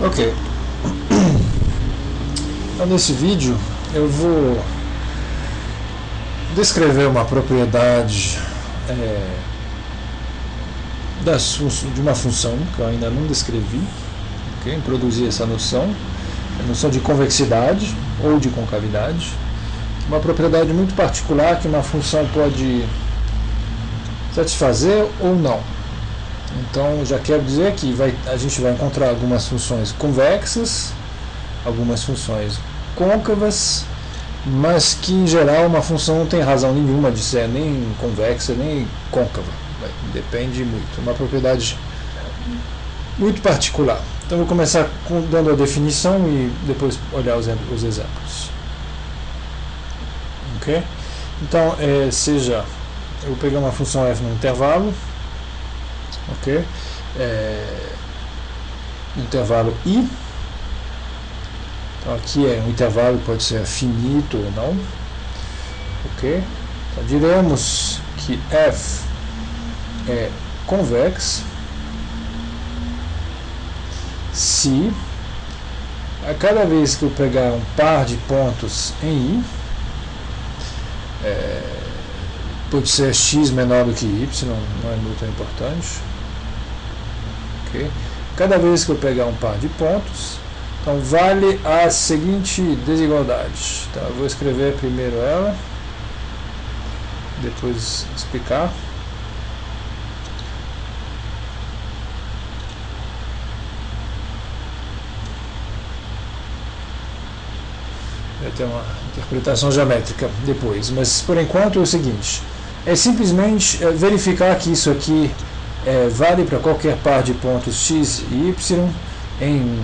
Ok, então nesse vídeo eu vou descrever uma propriedade de uma função que eu ainda não descrevi, okay? Introduzir essa noção, a noção de convexidade ou de concavidade, uma propriedade muito particular que uma função pode satisfazer ou não. Então já quero dizer que a gente vai encontrar algumas funções convexas, algumas funções côncavas, mas que em geral uma função não tem razão nenhuma de ser nem convexa nem côncava, depende muito, uma propriedade muito particular. Então vou começar dando a definição e depois olhar os exemplos. Ok? Então eu vou pegar uma função f no intervalo, ok? No intervalo i. Então aqui um intervalo pode ser finito ou não, ok? Então diremos que f é convexa se a cada vez que eu pegar um par de pontos em i, pode ser x menor do que y, não é muito importante, ok? Cada vez que eu pegar um par de pontos, então vale a seguinte desigualdade. Então, eu vou escrever primeiro ela, depois explicar. Vai ter uma interpretação geométrica depois, mas por enquanto é o seguinte: é simplesmente verificar que isso aqui vale para qualquer par de pontos x e y em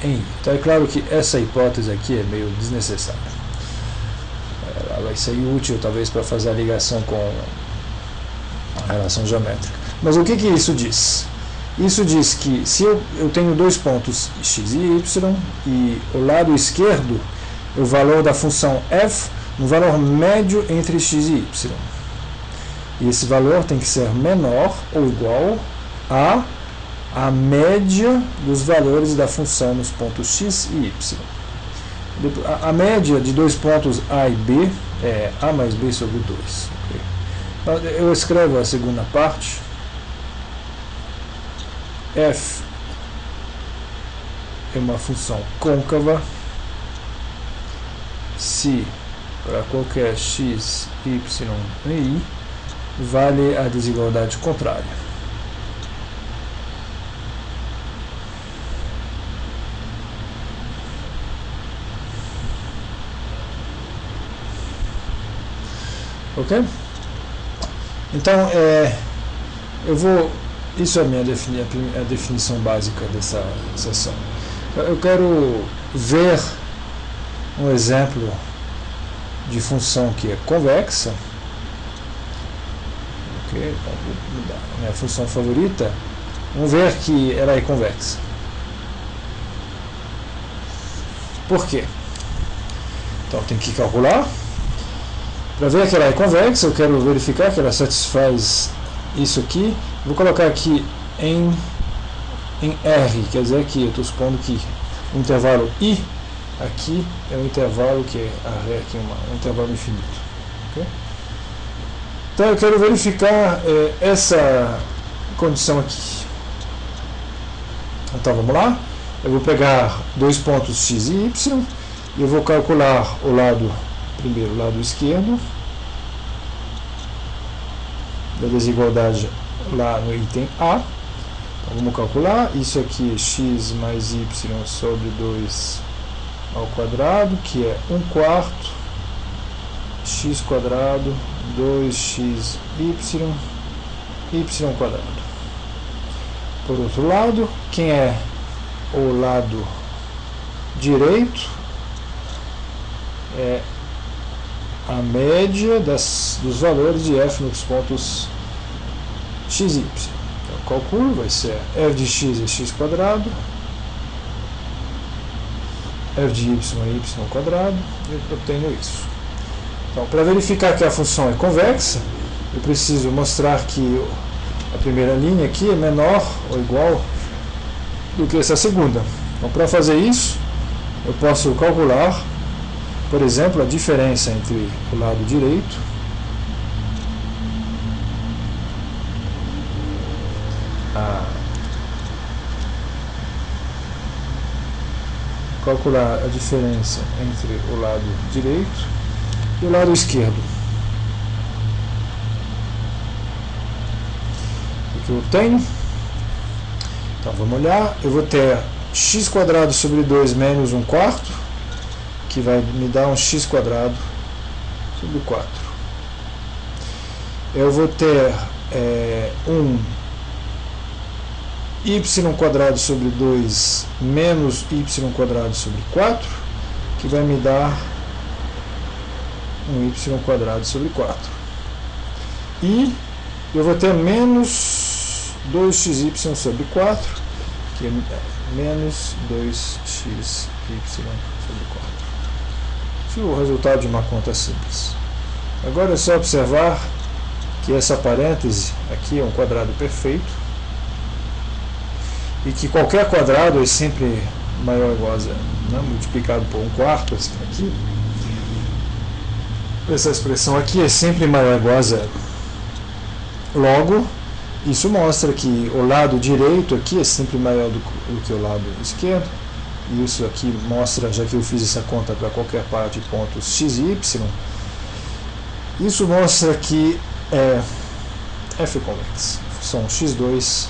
i. Então é claro que essa hipótese aqui é meio desnecessária. Ela vai ser útil talvez para fazer a ligação com a relação geométrica. Mas o que isso diz? Isso diz que se eu tenho dois pontos x e y e o lado esquerdo o valor da função f, um valor médio entre x e y. E esse valor tem que ser menor ou igual a média dos valores da função nos pontos x e y. A média de dois pontos a e b é a mais b sobre 2. Okay? Eu escrevo a segunda parte. F é uma função côncava se para qualquer x, y e i vale a desigualdade contrária. Ok? Então, isso é a definição básica dessa seção. Eu quero ver um exemplo de função que é convexa. Ok? Então, vou mudar a minha função favorita. Vamos ver que ela é convexa. Por quê? Então, tem que calcular. Para ver que ela é convexa, eu quero verificar que ela satisfaz isso aqui. Vou colocar aqui em R, quer dizer que eu estou supondo que o intervalo I aqui é um intervalo que é aqui um intervalo infinito. Okay? Então eu quero verificar essa condição aqui. Então vamos lá. Eu vou pegar dois pontos x e y e eu vou calcular o lado primeiro, o lado esquerdo da desigualdade lá no item A. Então, vamos calcular. Isso aqui é x mais y sobre 2 ao quadrado, que é 1/4 x quadrado 2x y quadrado. Por outro lado, quem é o lado direito é a média dos valores de f nos pontos x e y. Então, o cálculo vai ser f de x é x quadrado, f de y é y quadrado, e eu obtenho isso. Então, para verificar que a função é convexa, eu preciso mostrar que a primeira linha aqui é menor ou igual do que essa segunda. Então, para fazer isso, eu posso calcular, por exemplo, a diferença entre o lado direito calcular a diferença entre o lado direito e o lado esquerdo. O que eu tenho? Então vamos olhar. Eu vou ter x² sobre 2 menos 1/4, que vai me dar um x² sobre 4. Eu vou ter um y² sobre 2 menos y² sobre 4, que vai me dar um y² sobre 4. E eu vou ter menos 2xy sobre 4, que é menos 2xy sobre 4. Isso é o resultado de uma conta simples. Agora é só observar que essa parêntese aqui é um quadrado perfeito, e que qualquer quadrado é sempre maior ou igual a zero, né? Multiplicado por 1/4, aqui, essa expressão aqui é sempre maior ou igual a zero. Logo, isso mostra que o lado direito aqui é sempre maior do que o lado esquerdo, e isso aqui mostra, já que eu fiz essa conta para qualquer par de pontos x e y, isso mostra que f é convexa, função x2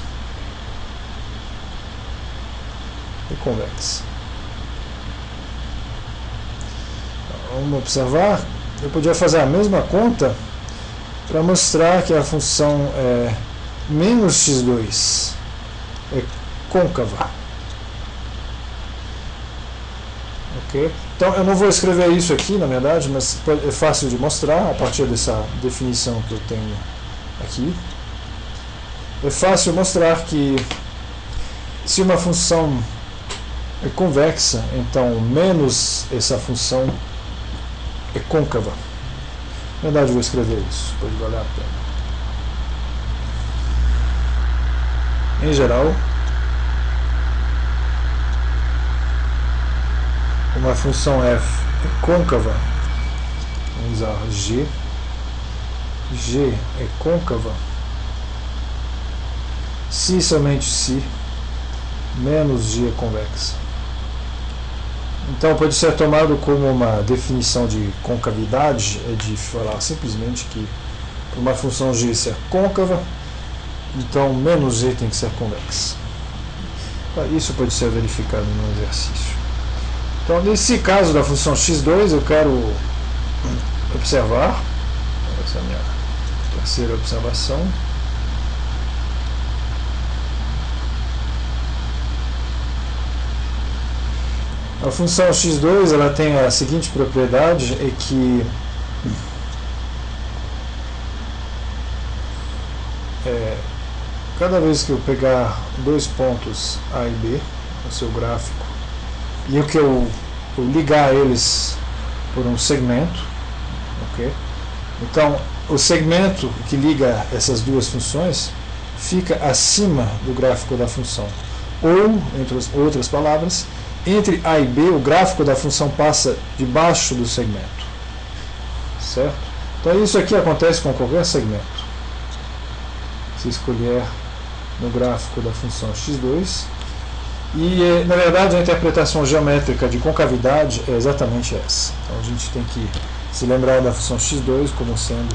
é convexa. Vamos observar, eu podia fazer a mesma conta para mostrar que a função menos x2 é côncava. Ok? Então eu não vou escrever isso aqui, na verdade, mas é fácil de mostrar a partir dessa definição que eu tenho aqui. É fácil mostrar que se uma função é convexa, então menos essa função é côncava. Na verdade, eu vou escrever isso, pode valer a pena. Em geral, uma função f é côncava, vamos usar g é côncava se somente se menos g é convexa. Então pode ser tomado como uma definição de concavidade, é de falar simplesmente que para uma função g ser côncava, então menos g tem que ser convexa. Isso pode ser verificado no exercício. Então nesse caso da função x2 eu quero observar, essa é a minha terceira observação. A função x2 ela tem a seguinte propriedade, é que cada vez que eu pegar dois pontos A e B no seu gráfico e eu ligar eles por um segmento, ok? Então o segmento que liga essas duas funções fica acima do gráfico da função, ou, entre outras palavras, entre A e B, o gráfico da função passa debaixo do segmento, certo? Então isso aqui acontece com qualquer segmento. Se escolher no gráfico da função x2, e na verdade a interpretação geométrica de concavidade é exatamente essa. Então a gente tem que se lembrar da função x2 como sendo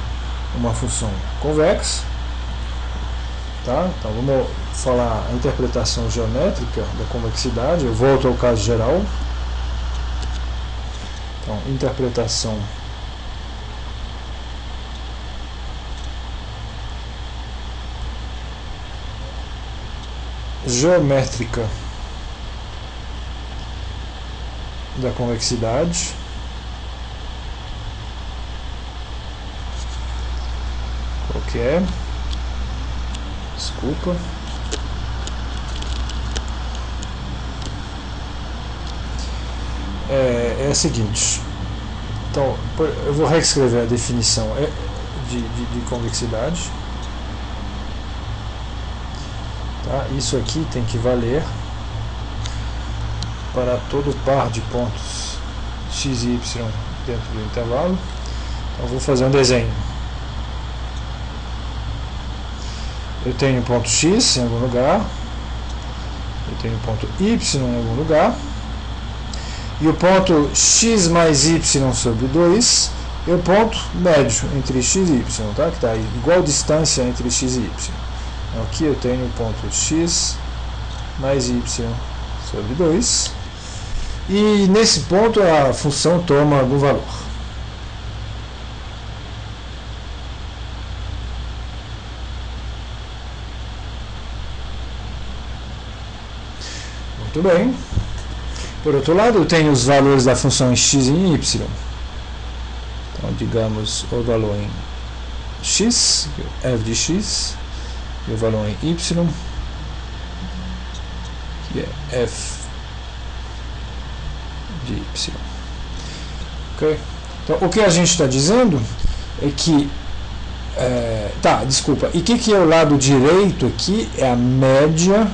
uma função convexa, tá? Então vamos falar a interpretação geométrica da convexidade. Eu volto ao caso geral. Então, interpretação geométrica da convexidade. Qual que é? Desculpa. É a seguinte. Então, eu vou reescrever a definição de convexidade. Tá? Isso aqui tem que valer para todo par de pontos x e y dentro do intervalo. Então vou fazer um desenho. Eu tenho ponto x em algum lugar, eu tenho ponto y em algum lugar, e o ponto x mais y sobre 2 é o ponto médio entre x e y, tá? Que está igual distância entre x e y. Então aqui eu tenho o ponto x mais y sobre 2, e nesse ponto a função toma algum valor. Muito bem. Por outro lado, eu tenho os valores da função em x e em y. Então, digamos, o valor em x, f de x, e o valor em y, que é f de y. Ok? Então, o que a gente está dizendo é que desculpa. E o que é o lado direito aqui? É a média,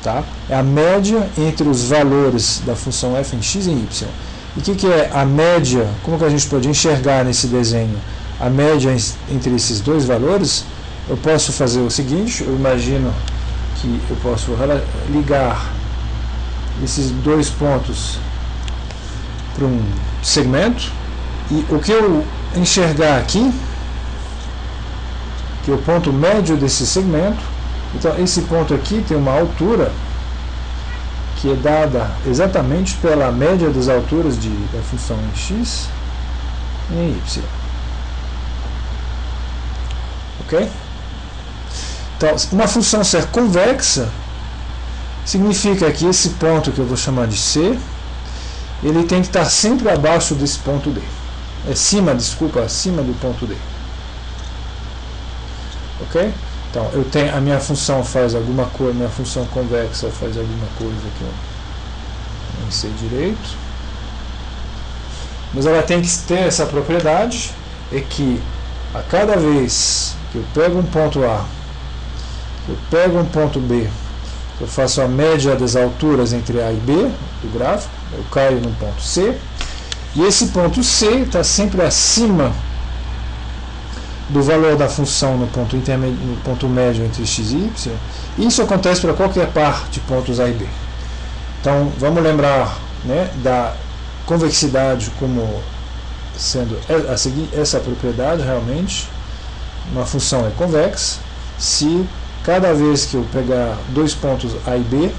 tá? É a média entre os valores da função f em x e em y. E o que é a média? Como que a gente pode enxergar nesse desenho a média entre esses dois valores? Eu posso fazer o seguinte, eu imagino que eu posso ligar esses dois pontos para um segmento, e o que eu enxergar aqui, que é o ponto médio desse segmento. Então esse ponto aqui tem uma altura que é dada exatamente pela média das alturas da função em x e em y. Ok? Então, uma função ser convexa significa que esse ponto, que eu vou chamar de C, ele tem que estar sempre abaixo desse ponto D. Acima do ponto D. Ok? Então, eu tenho, a minha função faz alguma coisa, minha função convexa faz alguma coisa que eu nem sei direito. Mas ela tem que ter essa propriedade, é que a cada vez que eu pego um ponto A, que eu pego um ponto B, eu faço a média das alturas entre A e B do gráfico, eu caio no ponto C, e esse ponto C está sempre acima do valor da função no ponto médio entre x e y. Isso acontece para qualquer par de pontos A e B. Então, vamos lembrar, né, da convexidade como sendo essa propriedade realmente. Uma função é convexa se cada vez que eu pegar dois pontos A e B,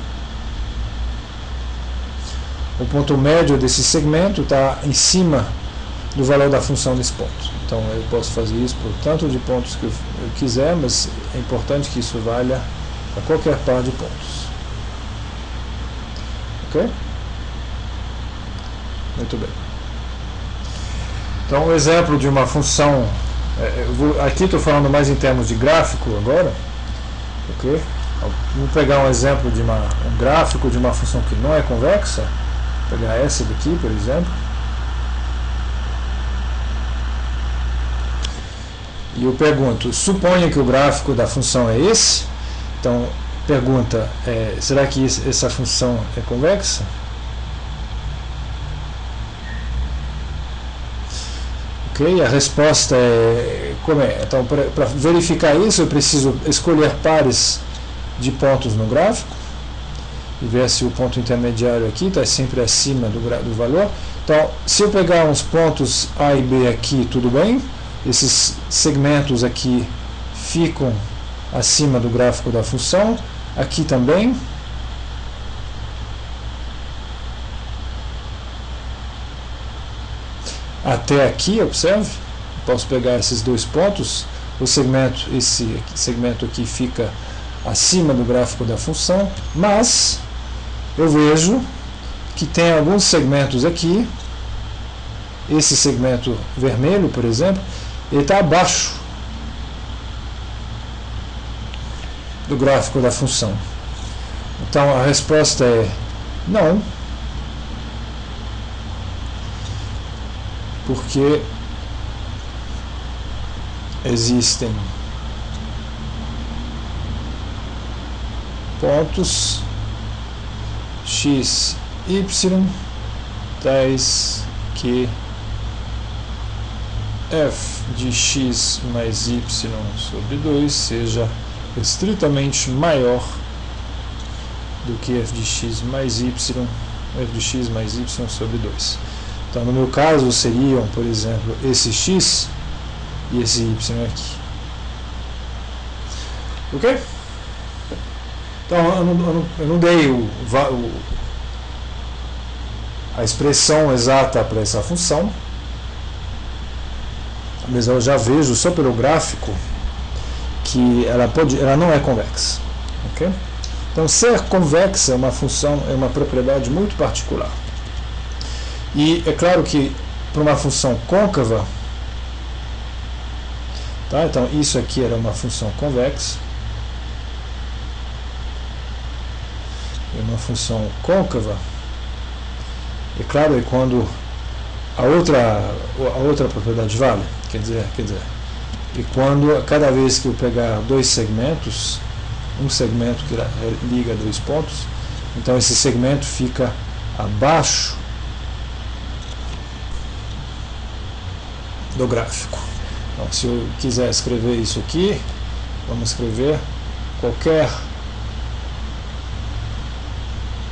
o ponto médio desse segmento está em cima do valor da função nesse ponto. Então eu posso fazer isso por tanto de pontos que eu quiser, mas é importante que isso valha para qualquer par de pontos. Ok? Muito bem. Então, um exemplo de uma função, aqui estou falando mais em termos de gráfico agora, ok? Vou pegar um exemplo de um gráfico de uma função que não é convexa, vou pegar essa daqui, por exemplo. E eu pergunto, suponha que o gráfico da função é esse, então pergunta, será que essa função é convexa? Ok, a resposta é como é? Então, para verificar isso, eu preciso escolher pares de pontos no gráfico e ver se o ponto intermediário aqui está sempre acima do valor. Então, se eu pegar uns pontos A e B aqui, tudo bem. Esses segmentos aqui ficam acima do gráfico da função. Aqui também. Até aqui, observe. Posso pegar esses dois pontos. Esse segmento aqui fica acima do gráfico da função. Mas eu vejo que tem alguns segmentos aqui. Esse segmento vermelho, por exemplo, ele está abaixo do gráfico da função. Então a resposta é não, porque existem pontos x, y, tais que f de x mais y sobre 2 seja estritamente maior do que f de x mais y sobre 2. Então, no meu caso, seriam, por exemplo, esse x e esse y aqui. Ok? Então, eu não dei a expressão exata para essa função, mas eu já vejo só pelo gráfico que ela não é convexa. Ok? Então, ser convexa é uma função, é uma propriedade muito particular. E é claro que para uma função côncava, tá? Então isso aqui era uma função convexa, é uma função côncava. É claro, é quando a outra propriedade vale, quer dizer, e quando cada vez que eu pegar dois segmentos, um segmento que liga dois pontos, então esse segmento fica abaixo do gráfico. Então, se eu quiser escrever isso aqui, vamos escrever qualquer,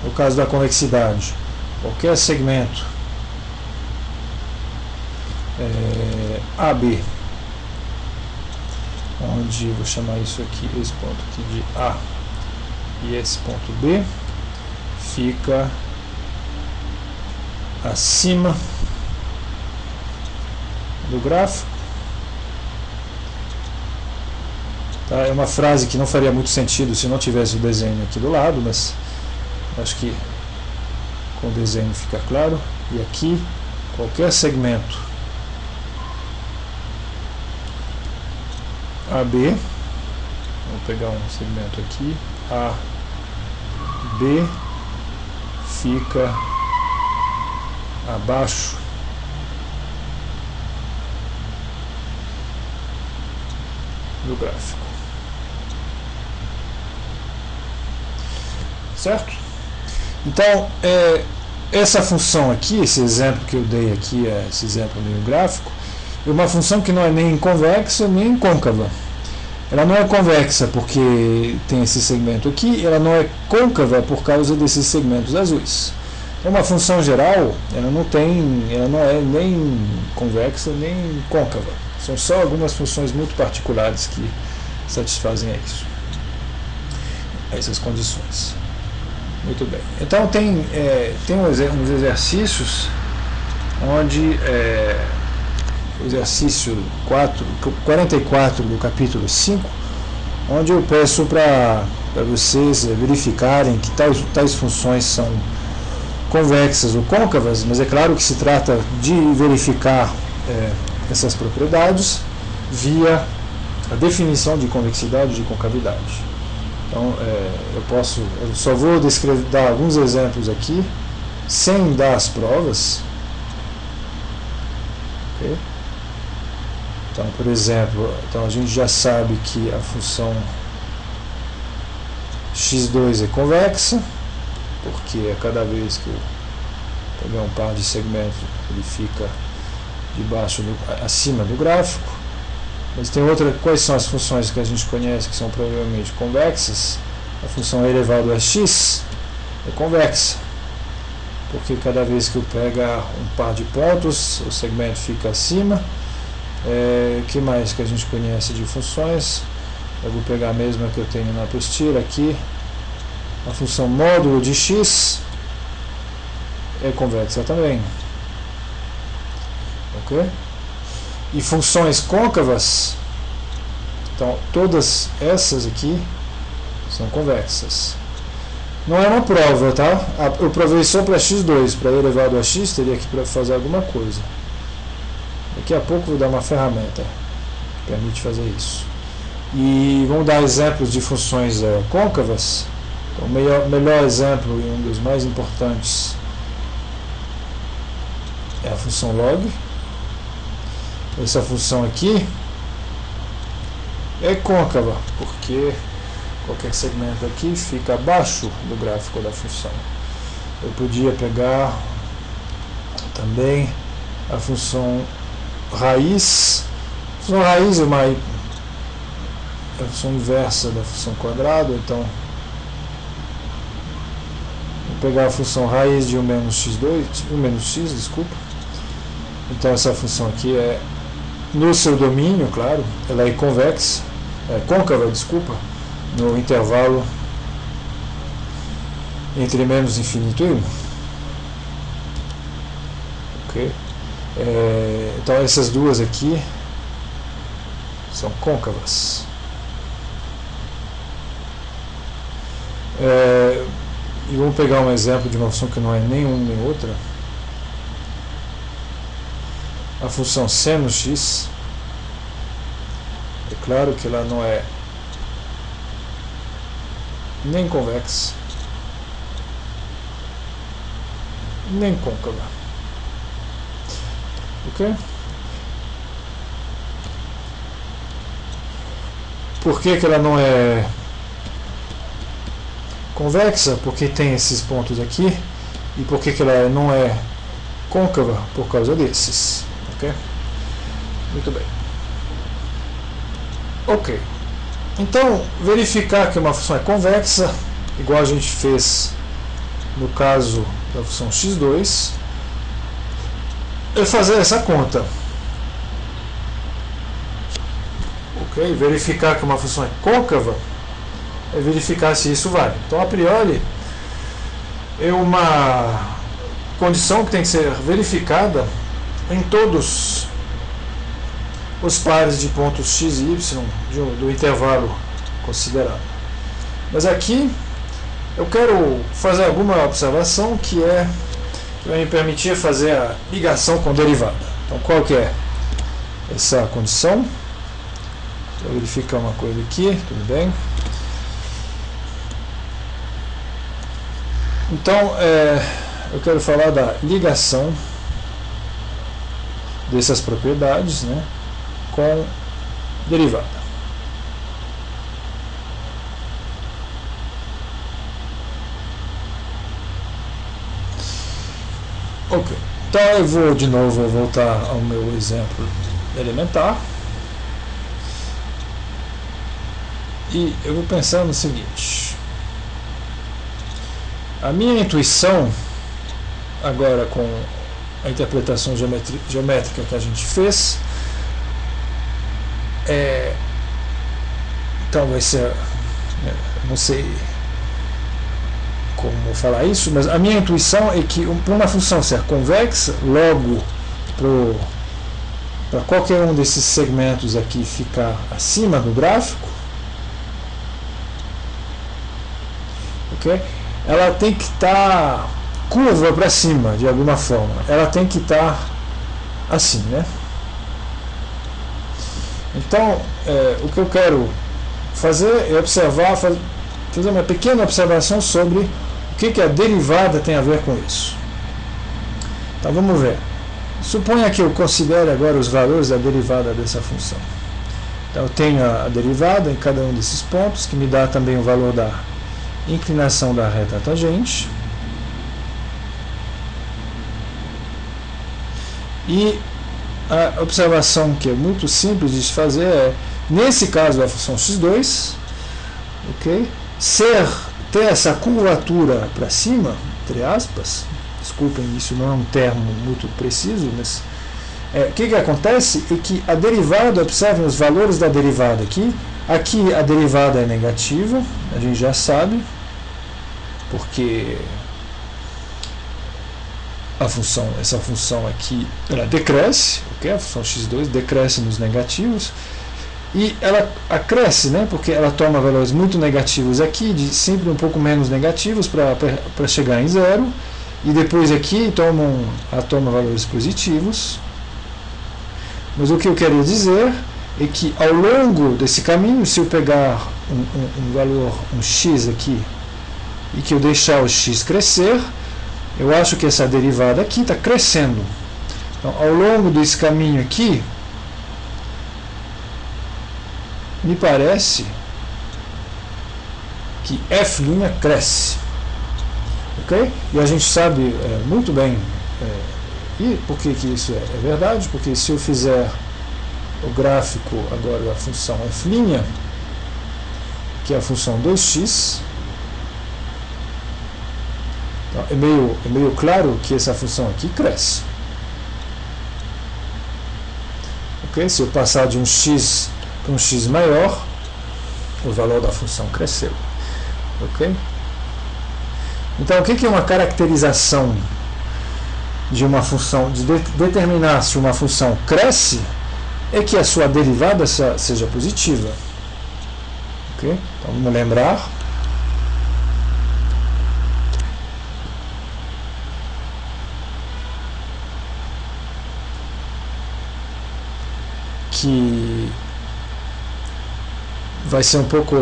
no caso da convexidade, qualquer segmento AB, onde vou chamar isso aqui, esse ponto aqui de A e esse ponto B, fica acima do gráfico. Tá? É uma frase que não faria muito sentido se não tivesse o desenho aqui do lado, mas acho que com o desenho fica claro. E aqui, qualquer segmento AB, vou pegar um segmento aqui, AB fica abaixo do gráfico, certo? Então, essa função aqui, esse exemplo que eu dei aqui, esse exemplo meio gráfico, é uma função que não é nem convexa nem côncava. Ela não é convexa porque tem esse segmento aqui, ela não é côncava por causa desses segmentos azuis. É uma função geral, ela não é nem convexa nem côncava. São só algumas funções muito particulares que satisfazem a isso, a essas condições. Muito bem. Então tem uns exercícios onde o exercício 44 do capítulo 5, onde eu peço para vocês verificarem que tais funções são convexas ou côncavas, mas é claro que se trata de verificar essas propriedades via a definição de convexidade e de concavidade. Então, eu só vou dar alguns exemplos aqui, sem dar as provas. Okay? Então, por exemplo, a gente já sabe que a função x2 é convexa, porque a cada vez que eu pegar um par de segmentos, ele fica acima do gráfico. Mas tem quais são as funções que a gente conhece que são provavelmente convexas? A função elevado a x é convexa, porque cada vez que eu pegar um par de pontos, o segmento fica acima. O que mais que a gente conhece de funções? Eu vou pegar a mesma que eu tenho na apostila aqui. A função módulo de x é convexa também. Ok? E funções côncavas, então todas essas aqui são convexas. Não é uma prova, tá? Eu provei só para x2, para elevado a x teria que fazer alguma coisa. Daqui a pouco vou dar uma ferramenta que permite fazer isso. E vamos dar exemplos de funções côncavas. Então, o melhor exemplo e um dos mais importantes é a função log. Essa função aqui é côncava, porque qualquer segmento aqui fica abaixo do gráfico da função. eu podia pegar também a função raiz. A função raiz é a função inversa da função quadrado, então vou pegar a função raiz de 1 menos x2, 1 menos x, desculpa. Então essa função aqui é, no seu domínio, claro, ela é convexa, côncava, desculpa, no intervalo entre menos infinito e 1. Ok? Então essas duas aqui são côncavas. E vamos pegar um exemplo de uma função que não é nem uma nem outra. A função seno x. É claro que ela não é nem convexa nem côncava. Ok? Por que ela não é convexa? Porque tem esses pontos aqui. E por que ela não é côncava? Por causa desses. Ok? Muito bem. Ok. Então, verificar que uma função é convexa, igual a gente fez no caso da função x2, é fazer essa conta. Ok? Verificar que uma função é côncava é verificar se isso vale. Então, a priori, é uma condição que tem que ser verificada em todos os pares de pontos x e y do intervalo considerado. Mas aqui eu quero fazer alguma observação que vai me permitir fazer a ligação com derivada. Então, qual que é essa condição? Vou verificar uma coisa aqui, tudo bem? Então, eu quero falar da ligação dessas propriedades, né, com derivada. Ok. Então eu vou de novo voltar ao meu exemplo elementar. E eu vou pensar no seguinte. A minha intuição, agora com a interpretação geométrica que a gente fez, então vai ser, não sei como falar isso, mas a minha intuição é que para uma função ser convexa, logo para qualquer um desses segmentos aqui ficar acima do gráfico, ok? Ela tem que estar curva para cima de alguma forma, ela tem que estar assim, né? Então, o que eu quero fazer é observar, fazer uma pequena observação sobre o que a derivada tem a ver com isso. Então vamos ver. Suponha que eu considere agora os valores da derivada dessa função. Então eu tenho a derivada em cada um desses pontos, que me dá também o valor da inclinação da reta tangente. E a observação que é muito simples de se fazer é, nesse caso da função x2, ok, ter essa curvatura para cima, entre aspas, desculpem, isso não é um termo muito preciso, mas o que acontece é que a derivada, observem os valores da derivada aqui a derivada é negativa, a gente já sabe, porque essa função aqui, ela decresce, okay? A função x2 decresce nos negativos, e ela acresce, né? Porque ela toma valores muito negativos aqui, de sempre um pouco menos negativos para chegar em zero, e depois aqui ela toma valores positivos. Mas o que eu quero dizer é que ao longo desse caminho, se eu pegar um valor, um x aqui, e que eu deixar o x crescer, eu acho que essa derivada aqui está crescendo. Então, ao longo desse caminho aqui, me parece que f' cresce. ok? E a gente sabe muito bem e por que isso é verdade, porque se eu fizer o gráfico agora da função f', que é a função 2x, então, é meio claro que essa função aqui cresce. Okay? Se eu passar de um x para um x maior, o valor da função cresceu. Okay? Então, o que é uma caracterização de uma função, de determinar se uma função cresce, é que a sua derivada seja positiva. Okay? Então, vamos lembrar. Que vai ser um pouco...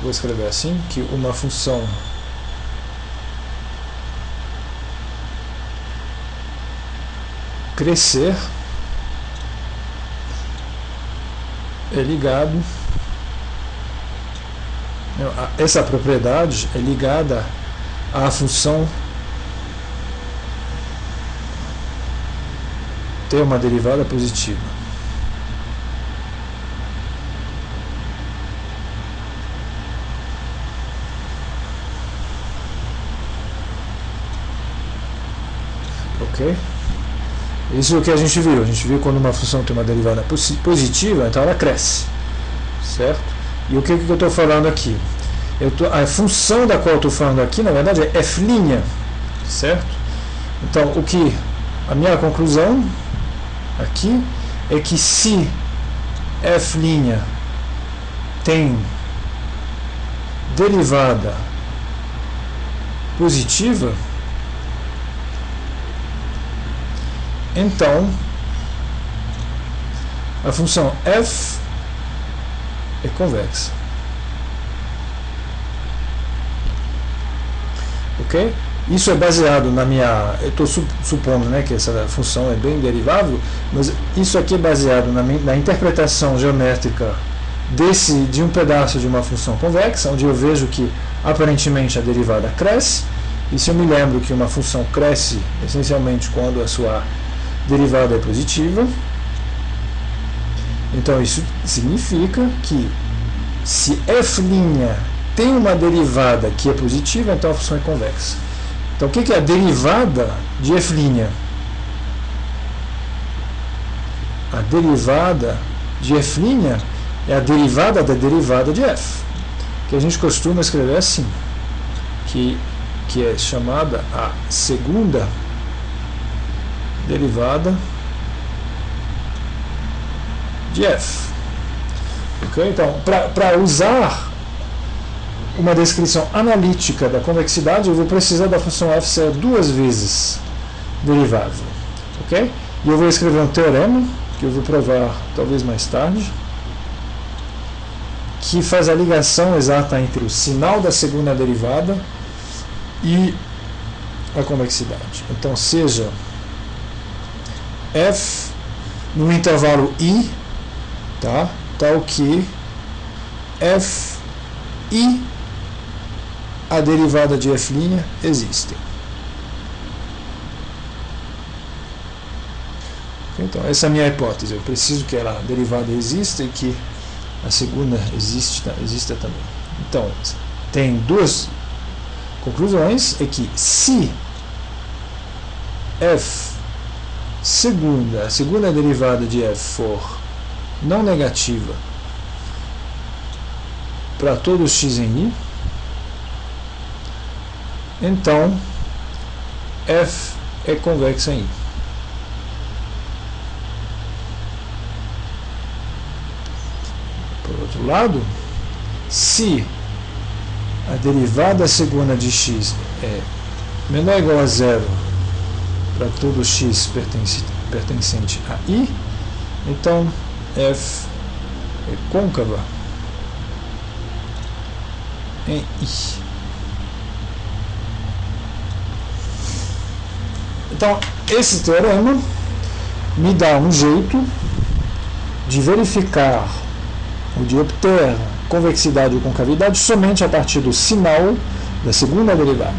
Vou escrever assim, que uma função crescer é ligado... Essa propriedade é ligada à função ter uma derivada positiva. Ok? Isso é o que a gente viu. A gente viu quando uma função tem uma derivada positiva, então ela cresce. Certo? E o que eu estou falando aqui? A função da qual eu estou falando aqui, na verdade, é f'. Certo? Então, a minha conclusão aqui é que se f' tem derivada positiva, então a função f é convexa. Ok? Isso é baseado na minha... Eu estou supondo, né, que essa função é bem derivável, mas isso aqui é baseado na interpretação geométrica de um pedaço de uma função convexa, onde eu vejo que aparentemente a derivada cresce, e se eu me lembro que uma função cresce essencialmente quando a sua derivada é positiva, então isso significa que se f' tem uma derivada que é positiva, então a função é convexa. Então, o que é a derivada de f'? A derivada de f' é a derivada da derivada de f, que a gente costuma escrever assim, que é chamada a segunda derivada de f. Okay? Então, para usar uma descrição analítica da convexidade, eu vou precisar da função f ser duas vezes derivável. Ok? E eu vou escrever um teorema, que eu vou provar talvez mais tarde, que faz a ligação exata entre o sinal da segunda derivada e a convexidade. Então, seja f no intervalo i, tá? Tal que f e a derivada de f' existem. Então, essa é a minha hipótese. Eu preciso que a derivada exista e que a segunda exista também. Então, tem duas conclusões. É que se f a segunda derivada de f for não negativa para todo x em i, então f é convexa em i. Por outro lado, se a derivada segunda de x é menor ou igual a zero para todo x pertencente a i, então f é côncava em i. Então, esse teorema me dá um jeito de verificar ou de obter convexidade ou concavidade somente a partir do sinal da segunda derivada.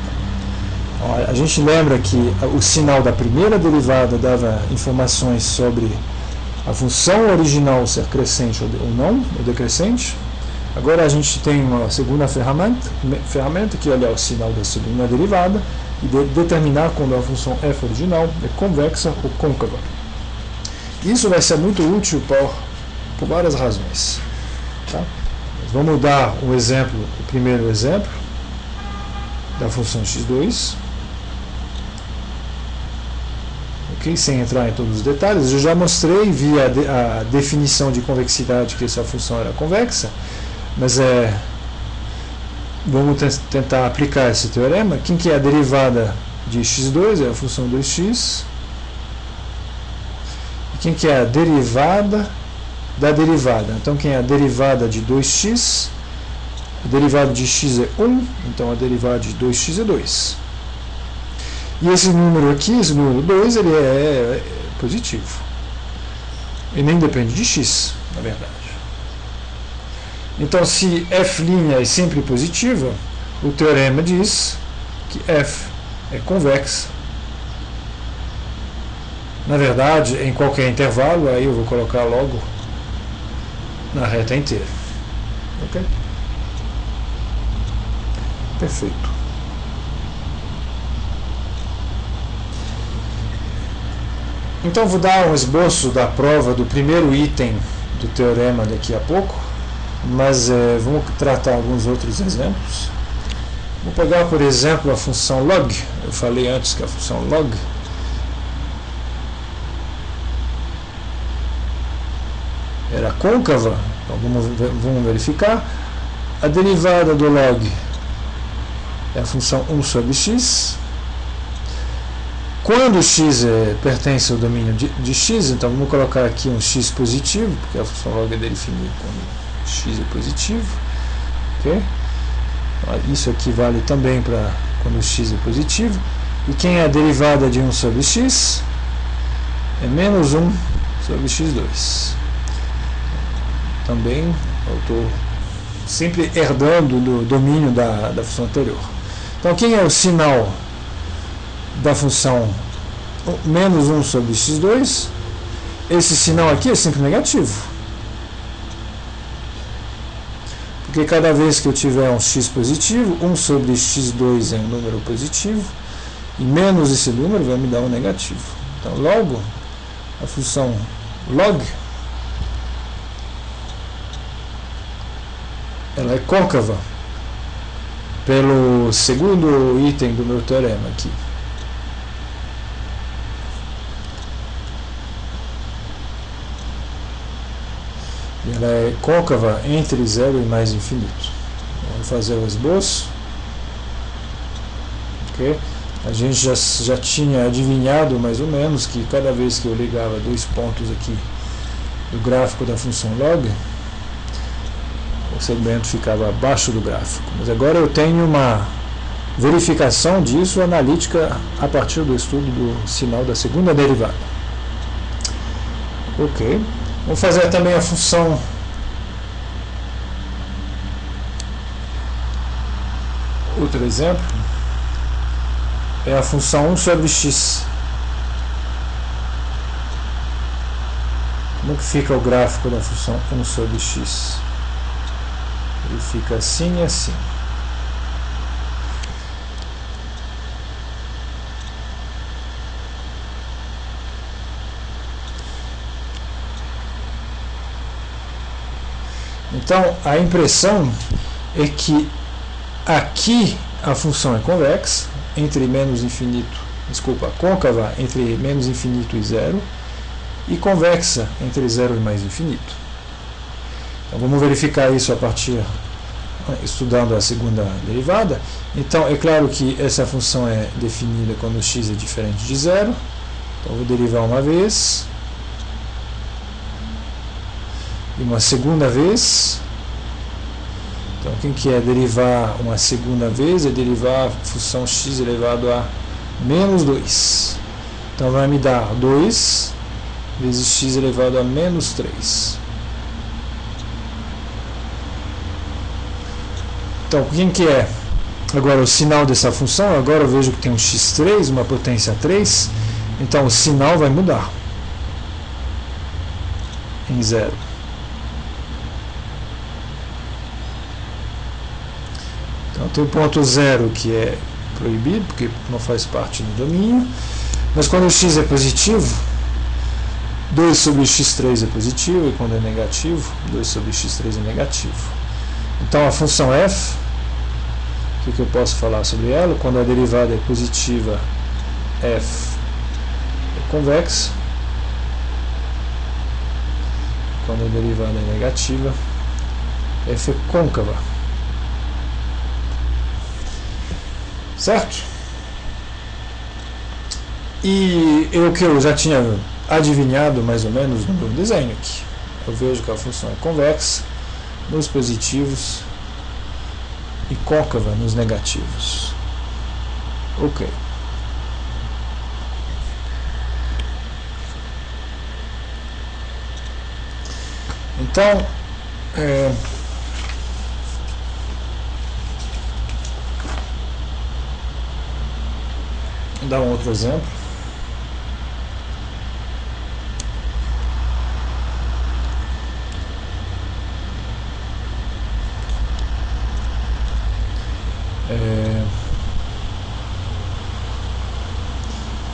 A gente lembra que o sinal da primeira derivada dava informações sobre a função original ser crescente ou não, ou decrescente. Agora a gente tem uma segunda ferramenta que olha o sinal da segunda derivada e determinar quando a função f original é convexa ou côncava. Isso vai ser muito útil por várias razões. Tá? Vamos dar o primeiro exemplo da função x2. Okay? Sem entrar em todos os detalhes, eu já mostrei via a definição de convexidade que essa função era convexa, mas vamos tentar aplicar esse teorema. Quem que é a derivada de x2? É a função 2x. E quem que é a derivada da derivada? Então, quem é a derivada de 2x? A derivada de x é 1, então a derivada de 2x é 2. E esse número aqui, esse número 2, ele é positivo. E nem depende de x, na verdade. Então, se f' é sempre positiva, o teorema diz que f é convexa. Na verdade, em qualquer intervalo, aí eu vou colocar logo na reta inteira. Ok? Perfeito. Então, vou dar um esboço da prova do primeiro item do teorema daqui a pouco, mas vamos tratar alguns outros exemplos. Vou pegar, por exemplo, a função log. Eu falei antes que a função log era côncava, então vamos verificar. A derivada do log é a função 1 sobre x. Quando x pertence ao domínio de x, então vamos colocar aqui um x positivo, porque a função log é definida quando x é positivo. Okay? Isso aqui vale também para quando x é positivo. E quem é a derivada de 1 sobre x? É menos 1 sobre x2. Também eu estou sempre herdando do domínio da função anterior. Então, quem é o sinal da função menos 1 sobre x2? Esse sinal aqui é sempre negativo. Porque cada vez que eu tiver um x positivo, 1 sobre x2 é um número positivo, e menos esse número vai me dar um negativo. Então, logo, a função log ela é côncava pelo segundo item do meu teorema aqui. Ela é côncava entre 0 e mais infinito. Vamos fazer o esboço. Okay? A gente já tinha adivinhado mais ou menos que cada vez que eu ligava dois pontos aqui do gráfico da função log, o segmento ficava abaixo do gráfico. Mas agora eu tenho uma verificação disso analítica a partir do estudo do sinal da segunda derivada. Ok. Vamos fazer também a função outro exemplo é a função 1 sobre x. Como que fica o gráfico da função 1 sobre x? Ele fica assim e assim. Então, a impressão é que aqui a função é convexa, côncava entre menos infinito e 0, e convexa entre 0 e mais infinito. Então, vamos verificar isso a partir, estudando a segunda derivada. Então, é claro que essa função é definida quando x é diferente de 0. Então, eu vou derivar uma vez. E uma segunda vez. Então, quem que é derivar uma segunda vez? É derivar a função x elevado a menos 2. Então, vai me dar 2 vezes x elevado a menos 3. Então, quem que é agora o sinal dessa função? Agora eu vejo que tem um x3, uma potência 3, então o sinal vai mudar em 0. Então tem o ponto 0 que é proibido, porque não faz parte do domínio, mas quando o x é positivo, 2 sobre x3 é positivo, e quando é negativo, 2 sobre x3 é negativo. Então a função f, o que eu posso falar sobre ela? Quando a derivada é positiva, f é convexa. Quando a derivada é negativa, f é côncava. Certo? E o que eu já tinha adivinhado mais ou menos no meu desenho aqui. Eu vejo que a função é convexa nos positivos e côncava nos negativos. Ok. Então, vou dar um outro exemplo.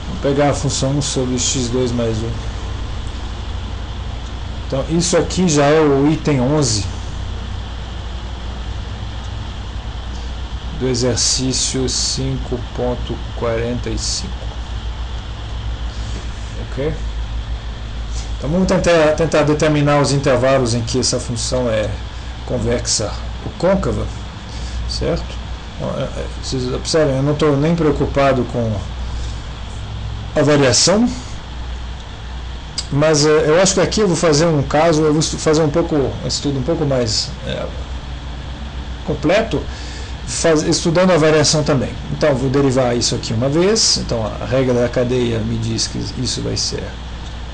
Vou pegar a função 1 sobre x2 mais 1. Então, isso aqui já é o item 11 do exercício 5.45. Ok? Então, vamos tentar determinar os intervalos em que essa função é convexa ou côncava, certo? Vocês observem, eu não estou nem preocupado com a variação, mas eu acho que aqui eu vou fazer um caso, eu vou fazer um estudo um pouco mais completo, estudando a variação também. Então, vou derivar isso aqui uma vez. Então, a regra da cadeia me diz que isso vai ser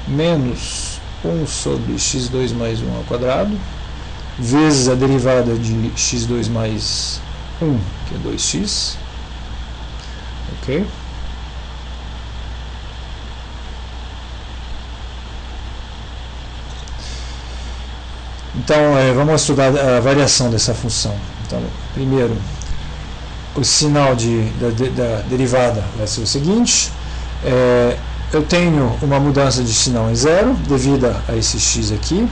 menos 1 sobre x2 mais 1 ao quadrado, vezes a derivada de x2 mais 1, que é 2x. Ok? Então, vamos estudar a variação dessa função. Então, primeiro, o sinal da derivada vai ser o seguinte. Eu tenho uma mudança de sinal em 0, devido a esse x aqui.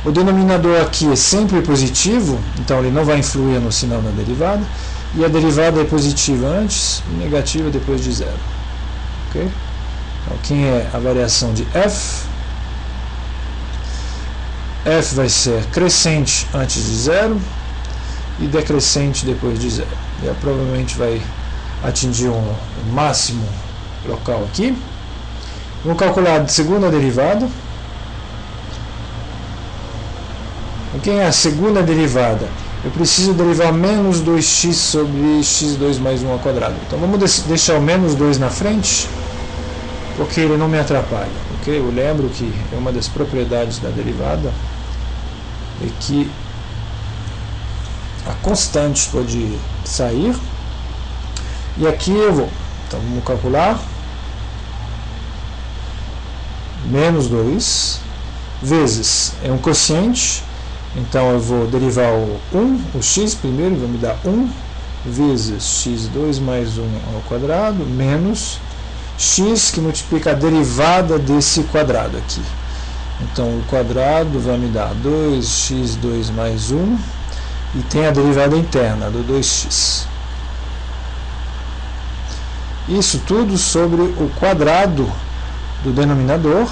O denominador aqui é sempre positivo, então ele não vai influir no sinal da derivada. E a derivada é positiva antes e negativa depois de 0. Ok? Então, quem é a variação de f? F vai ser crescente antes de 0 e decrescente depois de 0. E provavelmente vai atingir um máximo local aqui. Vamos calcular a segunda derivada. Quem é a segunda derivada? Eu preciso derivar menos 2x sobre x2 mais 1 ao quadrado. Então vamos deixar o menos 2 na frente, porque ele não me atrapalha. Okay? Eu lembro que é uma das propriedades da derivada é que a constante pode sair. E aqui eu vou. Então vamos calcular. Menos 2 vezes é um quociente. Então eu vou derivar o 1, o x primeiro, vai me dar 1 vezes x2 mais 1 ao quadrado, menos x que multiplica a derivada desse quadrado aqui. Então o quadrado vai me dar 2x2 mais 1 e tem a derivada interna do 2x. Isso tudo sobre o quadrado do denominador,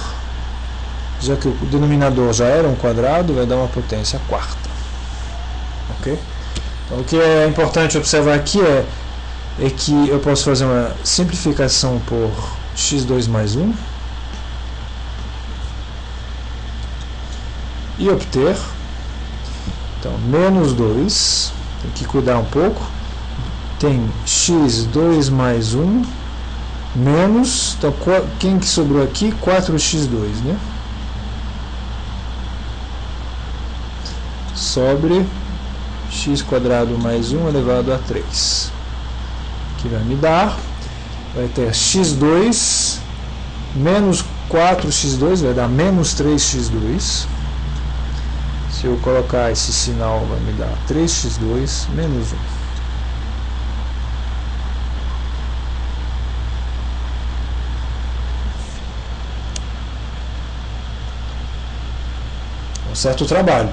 já que o denominador já era um quadrado, vai dar uma potência quarta. Ok? Então, o que é importante observar aqui é que eu posso fazer uma simplificação por x2 mais 1 e obter, então, menos 2, tem que cuidar um pouco, tem x2 mais 1 menos, então quem que sobrou aqui? 4x2, né? Sobre x² mais 1 elevado a 3. Que vai me dar, vai ter x2 menos 4x2, vai dar menos 3x2. Se eu colocar esse sinal, vai me dar 3x2 menos 1. Um certo trabalho.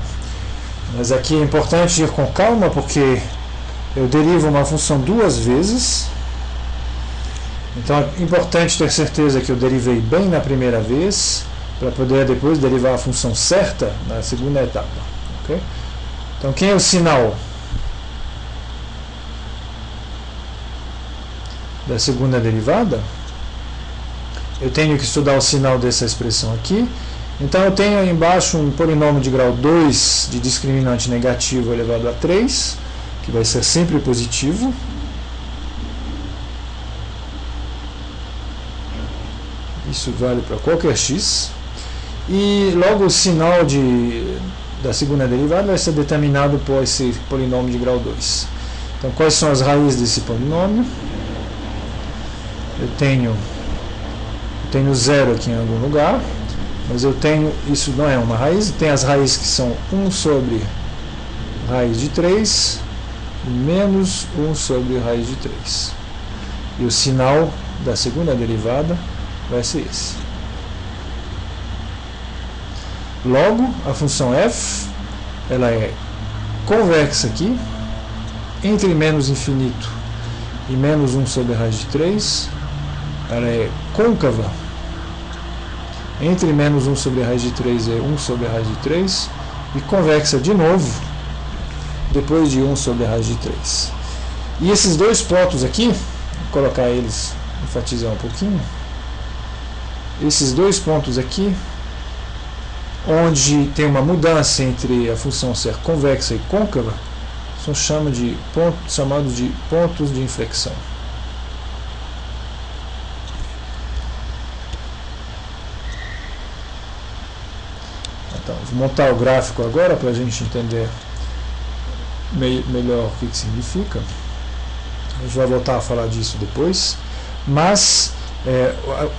Mas aqui é importante ir com calma, porque eu derivo uma função duas vezes. Então é importante ter certeza que eu derivei bem na primeira vez, para poder depois derivar a função certa na segunda etapa. Okay? Então, quem é o sinal da segunda derivada? Eu tenho que estudar o sinal dessa expressão aqui. Então, eu tenho aí embaixo um polinômio de grau 2 de discriminante negativo elevado a 3, que vai ser sempre positivo. Isso vale para qualquer x. E logo o sinal da segunda derivada vai ser determinado por esse polinômio de grau 2. Então, quais são as raízes desse polinômio? Eu tenho zero aqui em algum lugar, mas eu tenho, isso não é uma raiz, tem as raízes que são 1 sobre raiz de 3 e menos 1 sobre raiz de 3. E o sinal da segunda derivada vai ser esse. Logo, a função f, ela é convexa aqui, entre menos infinito e menos 1 sobre a raiz de 3, ela é côncava, entre menos 1 sobre a raiz de 3 é 1 sobre a raiz de 3, e convexa de novo, depois de 1 sobre a raiz de 3. E esses dois pontos aqui, vou colocar eles, enfatizar um pouquinho, esses dois pontos aqui, onde tem uma mudança entre a função ser convexa e côncava, são chamados de pontos de inflexão. Então, vou montar o gráfico agora para a gente entender melhor o que significa. A gente vai voltar a falar disso depois, mas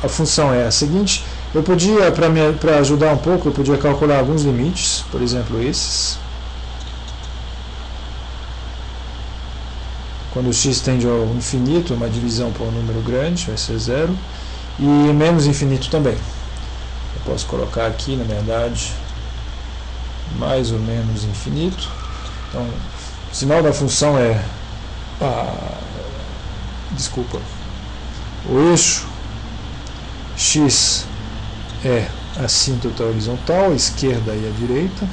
a função é a seguinte. Eu podia, para ajudar um pouco, eu podia calcular alguns limites, por exemplo esses. Quando o x tende ao infinito, uma divisão por um número grande, vai ser zero, e menos infinito também. Eu posso colocar aqui, na verdade, mais ou menos infinito. Então, o sinal da função é, o eixo x é a assíntota horizontal, a esquerda e a direita.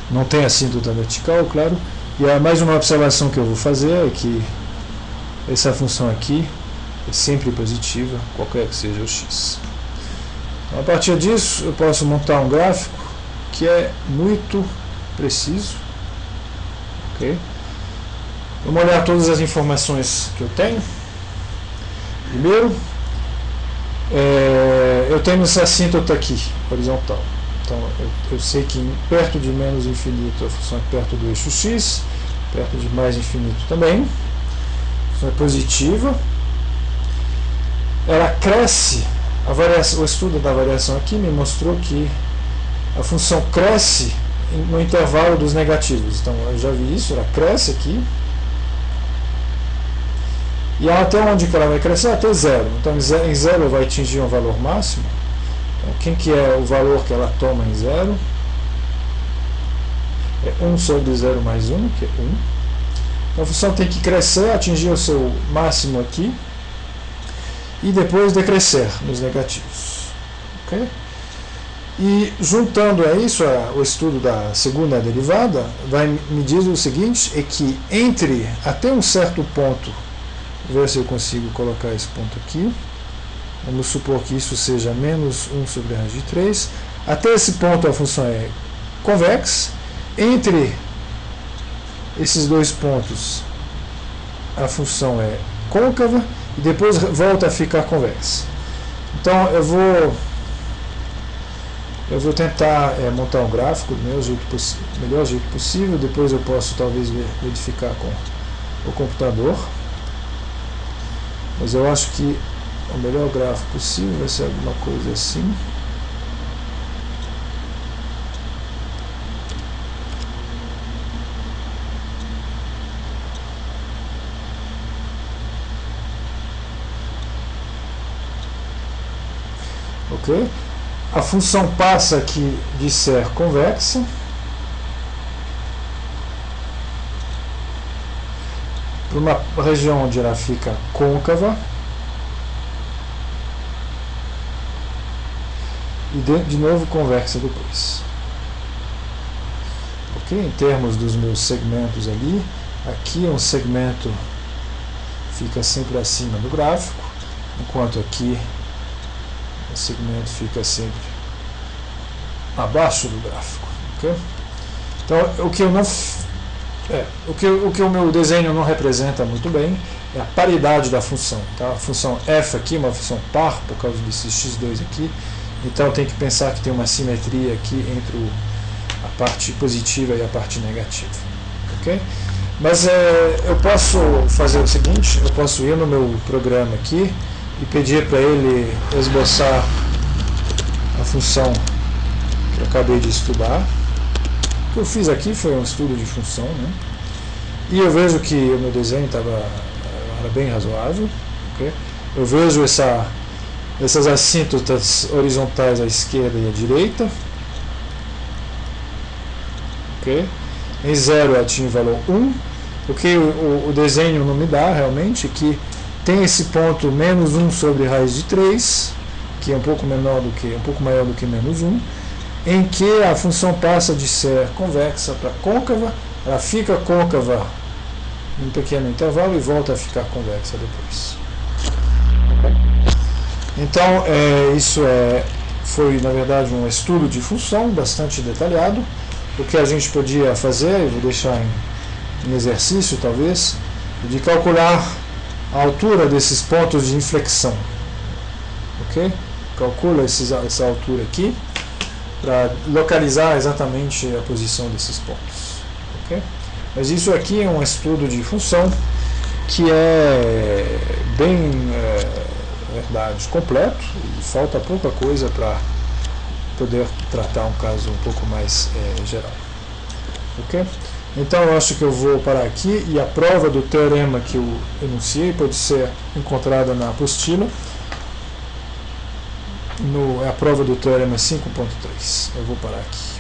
Não tem assíntota vertical, claro. E mais uma observação que eu vou fazer é que essa função aqui é sempre positiva, qualquer que seja o x. Então, a partir disso, eu posso montar um gráfico que é muito preciso. Okay? Vamos olhar todas as informações que eu tenho. Primeiro, eu tenho essa assíntota aqui, horizontal. Então, eu sei que perto de menos infinito a função é perto do eixo x, perto de mais infinito também. A função é positiva. Ela cresce, o estudo da variação aqui me mostrou que a função cresce no intervalo dos negativos. Então, eu já vi isso, ela cresce aqui. E até onde que ela vai crescer? Até zero. Então, em zero vai atingir um valor máximo. Então, quem que é o valor que ela toma em zero? É 1 sobre 0 mais 1, que é 1. Então, a função tem que crescer, atingir o seu máximo aqui, e depois decrescer nos negativos. Okay? E juntando a isso, o estudo da segunda derivada, me diz o seguinte, é que até um certo ponto, vou ver se eu consigo colocar esse ponto aqui, vamos supor que isso seja menos 1 sobre a raiz de 3, até esse ponto a função é convexa, entre esses dois pontos a função é côncava, e depois volta a ficar convexa. Então eu vou Eu vou tentar montar um gráfico do melhor jeito possível, depois eu posso talvez verificar com o computador, mas eu acho que o melhor gráfico possível vai ser alguma coisa assim. Ok? A função passa aqui de ser convexa para uma região onde ela fica côncava e de novo convexa depois. Ok? Em termos dos meus segmentos ali, aqui um segmento fica sempre acima do gráfico, enquanto aqui o segmento fica sempre abaixo do gráfico. Okay? Então, o que o meu desenho não representa muito bem é a paridade da função. Tá? A função f aqui é uma função par por causa desse x2 aqui, então tem que pensar que tem uma simetria aqui entre a parte positiva e a parte negativa. Okay? Mas eu posso fazer o seguinte, eu posso ir no meu programa aqui e pedir para ele esboçar a função que eu acabei de estudar. O que eu fiz aqui foi um estudo de função, né? E eu vejo que o meu desenho era bem razoável. Okay? Eu vejo essas assíntotas horizontais à esquerda e à direita. Okay? Em 0 eu atingo o valor 1. O que o desenho não me dá realmente é que tem esse ponto menos 1 sobre raiz de 3, que é um pouco maior do que menos 1, em que a função passa de ser convexa para côncava, ela fica côncava em um pequeno intervalo e volta a ficar convexa depois. Então, isso foi na verdade um estudo de função bastante detalhado. O que a gente podia fazer, eu vou deixar em exercício talvez, de calcular a altura desses pontos de inflexão. Ok? Calcula essa altura aqui para localizar exatamente a posição desses pontos. Ok? Mas isso aqui é um estudo de função que é bem verdade, completo, e falta pouca coisa para poder tratar um caso um pouco mais geral. Ok? Então eu acho que eu vou parar aqui, e a prova do teorema que eu enunciei pode ser encontrada na apostila. É a prova do teorema 5.3. Eu vou parar aqui.